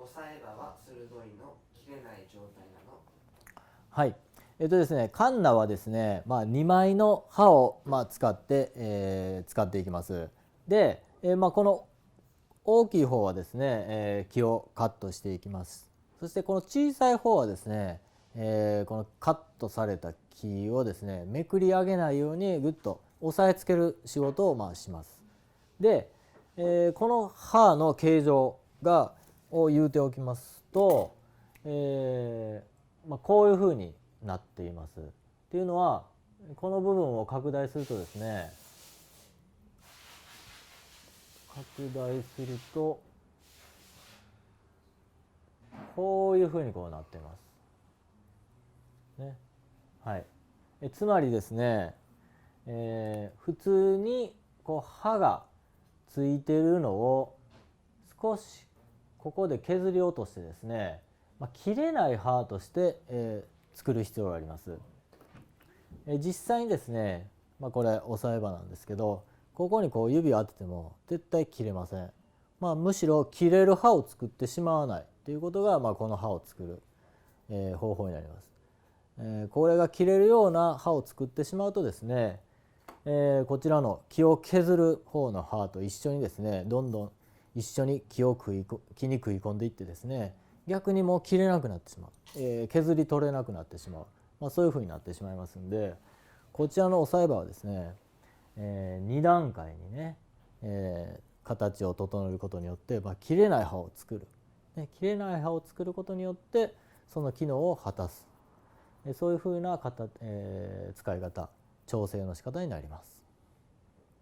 押さえ刃は鋭いの、切れない状態なの。はい。ですね、カンナはですね、2枚の刃を、使って、使っていきます。で、この大きい方はですね、木をカットしていきます。そしてこの小さい方はですね、このカットされた木をですね、めくり上げないようにぐっと押さえつける仕事をします。で、この刃の形状を言うておきますと、こういうふうになっています。っていうのは、この部分を拡大するとですね、拡大するとこういうふうにこうなっています。ね、はい。つまりですね、普通にこう刃がついているのを少しここで削り落としてですね、切れない刃として、作る必要があります。実際にですね、これ押さえ刃なんですけど、ここにこう指を当てても絶対切れません。むしろ切れる刃を作ってしまわないということが、この刃を作る、方法になります。これが切れるような刃を作ってしまうとですね、こちらの木を削る方の刃と一緒にですね、どんどん一緒に木に食い込んでいってですね、逆にもう切れなくなってしまう、削り取れなくなってしまう、そういうふうになってしまいますんで、こちらの押さえ刃はですね、2段階にね、形を整えることによって、切れない刃を作る、切れない刃を作ることによってその機能を果たす、そういうふうな使い方、調整の仕方になります。